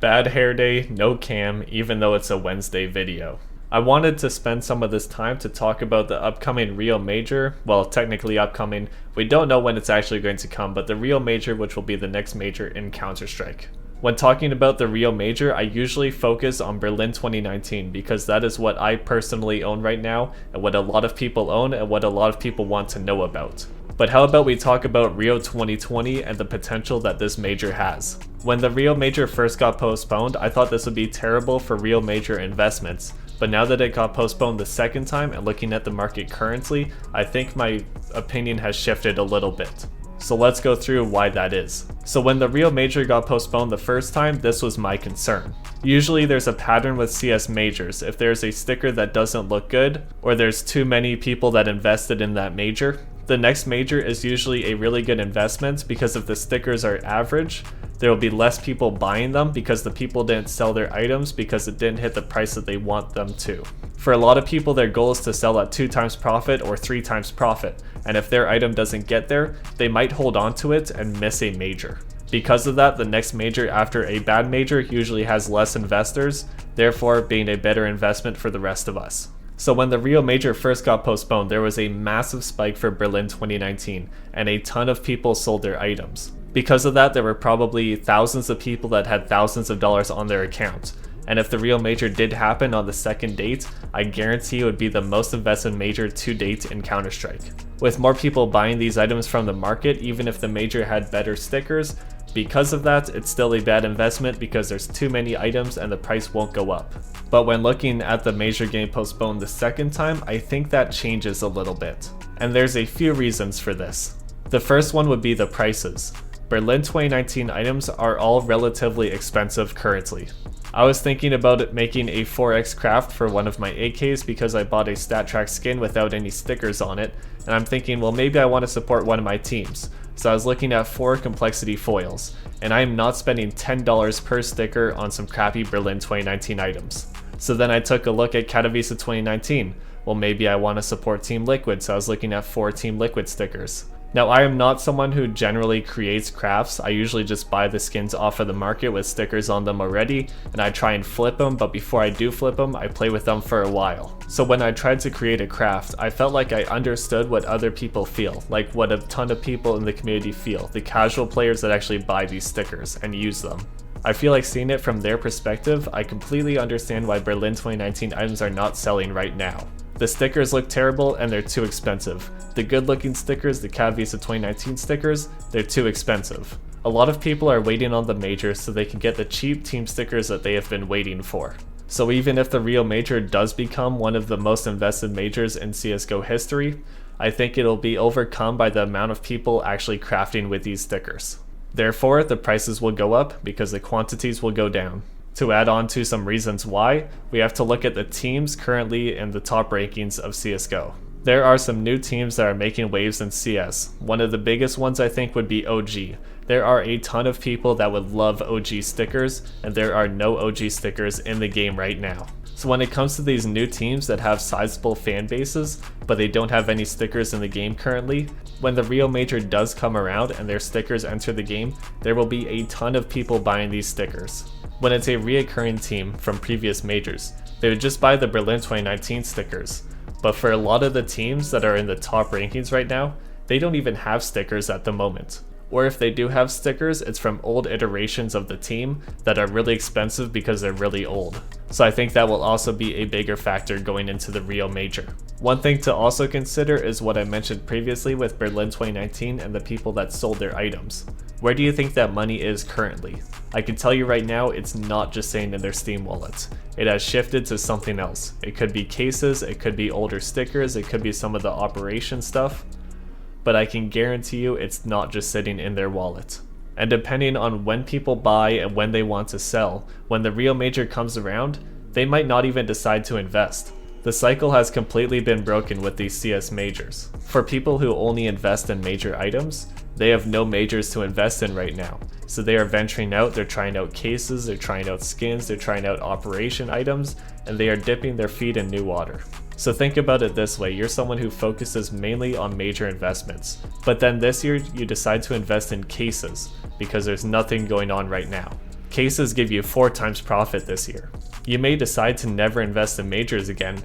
Bad hair day, no cam, even though it's a Wednesday video. I wanted to spend some of this time to talk about the upcoming Rio Major. Well, technically upcoming. We don't know when it's actually going to come, but the Rio Major, which will be the next major in Counter-Strike. When talking about the Rio Major, I usually focus on Berlin 2019 because that is what I personally own right now, and what a lot of people own, and what a lot of people want to know about. But how about we talk about Rio 2020 and the potential that this major has? When the Rio Major first got postponed, I thought this would be terrible for Rio Major investments. But now that it got postponed the second time and looking at the market currently, I think my opinion has shifted a little bit. So let's go through why that is. So when the Rio Major got postponed the first time, this was my concern. Usually there's a pattern with CS majors. If there's a sticker that doesn't look good, or there's too many people that invested in that major, the next major is usually a really good investment because if the stickers are average, there will be less people buying them because the people didn't sell their items because it didn't hit the price that they want them to. For a lot of people, their goal is to sell at 2 times profit or 3 times profit, and if their item doesn't get there, they might hold on to it and miss a major. Because of that, the next major after a bad major usually has less investors, therefore being a better investment for the rest of us. So when the Rio Major first got postponed, there was a massive spike for Berlin 2019, and a ton of people sold their items. Because of that, there were probably thousands of people that had thousands of dollars on their account. And if the Rio Major did happen on the second date, I guarantee it would be the most invested major to date in Counter-Strike. With more people buying these items from the market, even if the major had better stickers, because of that, it's still a bad investment because there's too many items and the price won't go up. But when looking at the major getting postponed the second time, I think that changes a little bit. And there's a few reasons for this. The first one would be the prices. Berlin 2019 items are all relatively expensive currently. I was thinking about making a 4x craft for one of my AKs because I bought a StatTrack skin without any stickers on it, and I'm thinking, well, maybe I want to support one of my teams. So I was looking at 4 complexity foils, and I am not spending $10 per sticker on some crappy Berlin 2019 items. So then I took a look at Katowice 2019. Well, maybe I want to support Team Liquid, so I was looking at 4 Team Liquid stickers. Now, I am not someone who generally creates crafts. I usually just buy the skins off of the market with stickers on them already, and I try and flip them, but before I do flip them, I play with them for a while. So when I tried to create a craft, I felt like I understood what other people feel, like what a ton of people in the community feel, the casual players that actually buy these stickers and use them. I feel like seeing it from their perspective, I completely understand why Berlin 2019 items are not selling right now. The stickers look terrible and they're too expensive. The good looking stickers, the Katowice 2019 stickers, they're too expensive. A lot of people are waiting on the major so they can get the cheap team stickers that they have been waiting for. So even if the Rio Major does become one of the most invested majors in CSGO history, I think it'll be overcome by the amount of people actually crafting with these stickers. Therefore, the prices will go up because the quantities will go down. To add on to some reasons why, we have to look at the teams currently in the top rankings of CSGO. There are some new teams that are making waves in CS. One of the biggest ones I think would be OG. There are a ton of people that would love OG stickers, and there are no OG stickers in the game right now. So when it comes to these new teams that have sizable fan bases, but they don't have any stickers in the game currently, when the Rio Major does come around and their stickers enter the game, there will be a ton of people buying these stickers. When it's a reoccurring team from previous majors, they would just buy the Berlin 2019 stickers. But for a lot of the teams that are in the top rankings right now, they don't even have stickers at the moment. Or if they do have stickers, it's from old iterations of the team that are really expensive because they're really old. So I think that will also be a bigger factor going into the Rio Major. One thing to also consider is what I mentioned previously with Berlin 2019 and the people that sold their items. Where do you think that money is currently? I can tell you right now, it's not just staying in their Steam wallets. It has shifted to something else. It could be cases, it could be older stickers, it could be some of the operation stuff. But I can guarantee you it's not just sitting in their wallet. And depending on when people buy and when they want to sell, when the Rio Major comes around, they might not even decide to invest. The cycle has completely been broken with these CS majors. For people who only invest in major items, they have no majors to invest in right now. So they are venturing out, they're trying out cases, they're trying out skins, they're trying out operation items, and they are dipping their feet in new water. So think about it this way, you're someone who focuses mainly on major investments, but then this year you decide to invest in cases because there's nothing going on right now. cases give you 4 times profit this year. You may decide to never invest in majors again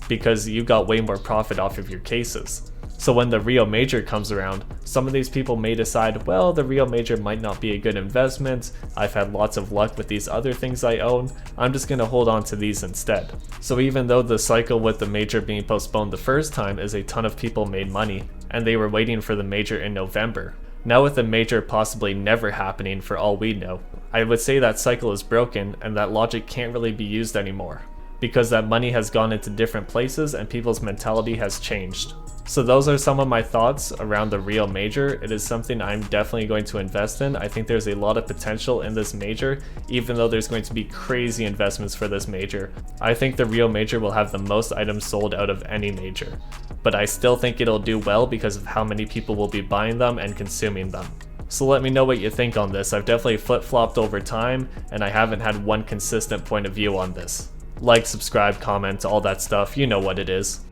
because you got way more profit off of your cases. So when the real major comes around, some of these people may decide, well, the real major might not be a good investment, I've had lots of luck with these other things I own, I'm just going to hold on to these instead. So even though the cycle with the major being postponed the first time is a ton of people made money, and they were waiting for the major in November, now with the major possibly never happening for all we know, I would say that cycle is broken and that logic can't really be used anymore, because that money has gone into different places and people's mentality has changed. So those are some of my thoughts around the real major. It is something I'm definitely going to invest in. I think there's a lot of potential in this major, even though there's going to be crazy investments for this major. I think the real major will have the most items sold out of any major, but I still think it'll do well because of how many people will be buying them and consuming them. So let me know what you think on this. I've definitely flip-flopped over time, and I haven't had one consistent point of view on this. Like, subscribe, comment, all that stuff, you know what it is.